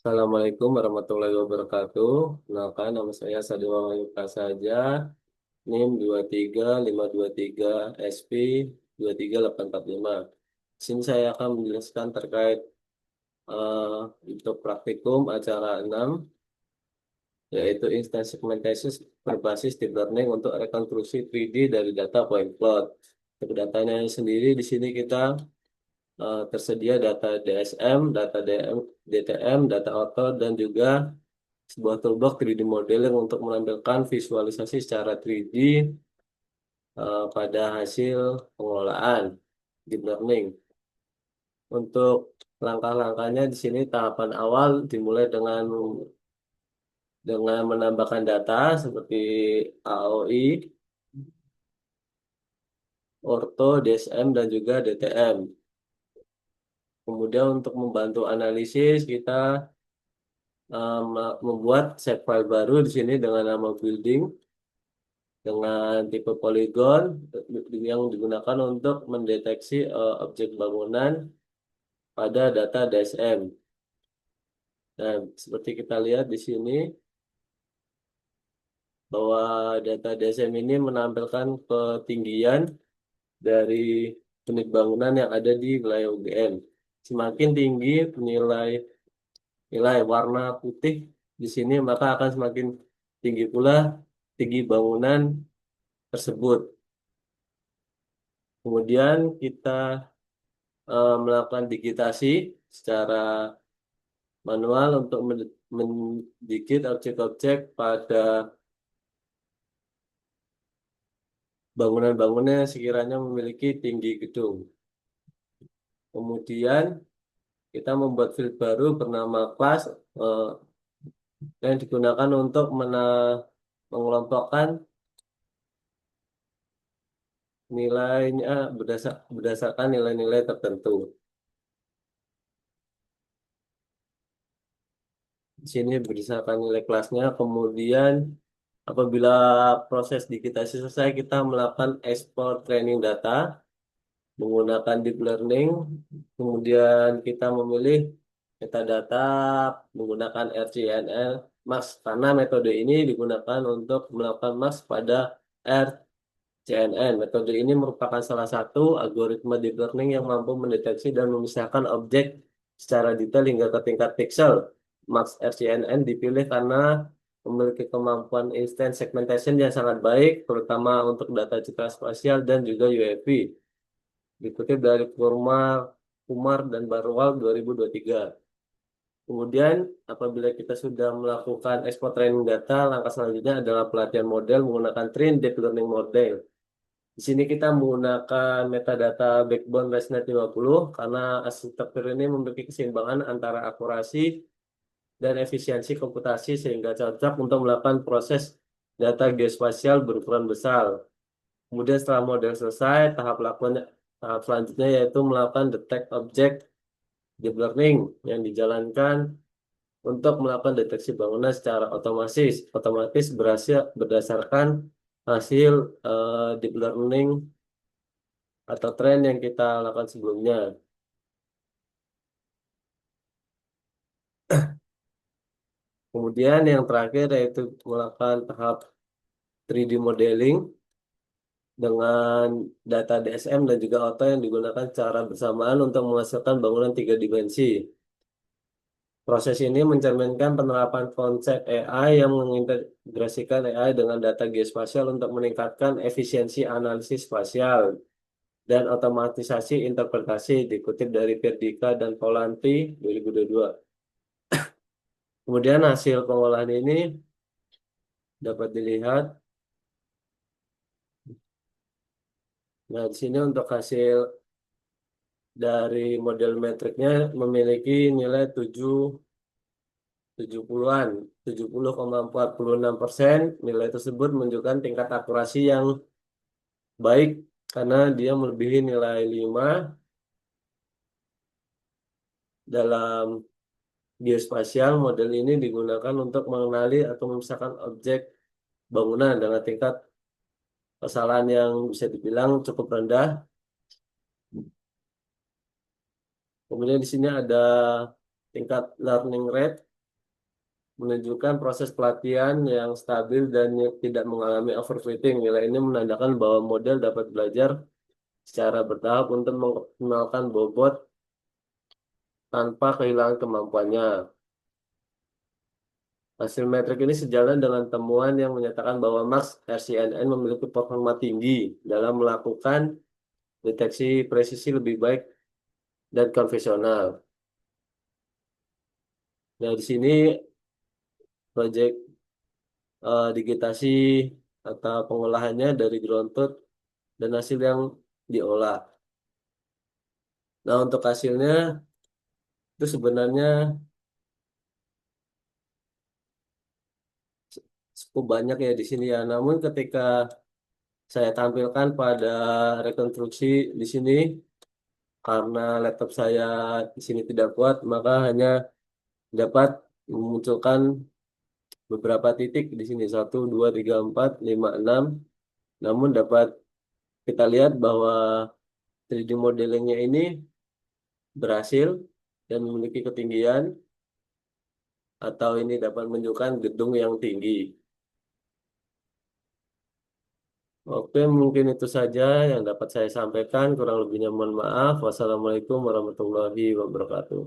Assalamualaikum warahmatullahi wabarakatuh. Kenalkan, nama saya Sadil Saja, NIM 23523 SP 23845. Di sini saya akan menjelaskan terkait eh, untuk praktikum acara 6, yaitu Instant Segmentation berbasis Deep Learning untuk rekonstruksi 3D dari data point cloud. Untuk datanya sendiri di sini kita tersedia data DSM, data DM, DTM, data auto, dan juga sebuah toolbox 3D modeling untuk menampilkan visualisasi secara 3D pada hasil pengelolaan deep learning. Untuk langkah-langkahnya di sini tahapan awal dimulai dengan menambahkan data seperti AOI, orto, DSM, dan juga DTM. Kemudian untuk membantu analisis kita membuat shapefile baru di sini dengan nama building dengan tipe poligon yang digunakan untuk mendeteksi objek bangunan pada data DSM. Dan seperti kita lihat di sini bahwa data DSM ini menampilkan ketinggian dari unit bangunan yang ada di wilayah UGM. Semakin tinggi nilai warna putih di sini, maka akan semakin tinggi pula tinggi bangunan tersebut. Kemudian kita melakukan digitasi secara manual untuk mendikit objek-objek pada bangunan-bangunan yang sekiranya memiliki tinggi gedung. Kemudian kita membuat field baru bernama class eh, yang digunakan untuk mengelompokkan nilainya berdasarkan nilai-nilai tertentu. Di sini berdasarkan nilai kelasnya, kemudian apabila proses digitasi selesai, kita melakukan ekspor training data menggunakan deep learning, kemudian kita memilih metadata menggunakan RCNL Max karena metode ini digunakan untuk melakukan Max pada RCNN. Metode ini merupakan salah satu algoritma deep learning yang mampu mendeteksi dan memisahkan objek secara detail hingga ke tingkat pixel. Max RCNN dipilih karena memiliki kemampuan instant segmentation yang sangat baik, terutama untuk data citra spasial dan juga UAV. Dikutip dari Kumar dan Barwal 2023. Kemudian, apabila kita sudah melakukan ekspor training data, langkah selanjutnya adalah pelatihan model menggunakan train deep learning model. Di sini kita menggunakan metadata backbone ResNet 50 karena arsitektur ini memiliki keseimbangan antara akurasi dan efisiensi komputasi sehingga cocok untuk melakukan proses data geospasial berukuran besar. Kemudian setelah model selesai, tahap selanjutnya yaitu melakukan detect object deep learning yang dijalankan untuk melakukan deteksi bangunan secara otomatis berhasil berdasarkan hasil deep learning atau tren yang kita lakukan sebelumnya. Kemudian yang terakhir yaitu melakukan tahap 3D modeling dengan data DSM dan juga auto yang digunakan secara bersamaan untuk menghasilkan bangunan tiga dimensi. Proses ini mencerminkan penerapan konsep AI yang mengintegrasikan AI dengan data geospasial untuk meningkatkan efisiensi analisis spasial dan otomatisasi interpretasi dikutip dari Perdika dan Polanti 2022. Kemudian hasil pengolahan ini dapat dilihat. Nah, di sini untuk hasil dari model metriknya memiliki nilai 70-an, 70,46%. Nilai tersebut menunjukkan tingkat akurasi yang baik karena dia melebihi nilai 5 dalam geospasial. Model ini digunakan untuk mengenali atau memisahkan objek bangunan dengan tingkat kesalahan yang bisa dibilang cukup rendah. Kemudian di sini ada tingkat learning rate menunjukkan proses pelatihan yang stabil dan tidak mengalami overfitting. Nilai ini menandakan bahwa model dapat belajar secara bertahap untuk mengoptimalkan bobot tanpa kehilangan kemampuannya. Hasil metrik ini sejalan dengan temuan yang menyatakan bahwa Max RCNN memiliki performa tinggi dalam melakukan deteksi presisi lebih baik dan konvensional. Nah, di sini proyek digitasi atau pengolahannya dari ground truth dan hasil yang diolah. Nah, untuk hasilnya itu sebenarnya cukup banyak ya di sini ya. Namun ketika saya tampilkan pada rekonstruksi di sini, karena laptop saya di sini tidak kuat, maka hanya dapat memunculkan beberapa titik di sini. Satu, dua, tiga, empat, lima, enam. Namun dapat kita lihat bahwa 3D modelingnya ini berhasil dan memiliki ketinggian atau ini dapat menunjukkan gedung yang tinggi. Oke, mungkin itu saja yang dapat saya sampaikan. Kurang lebihnya mohon maaf. Wassalamualaikum warahmatullahi wabarakatuh.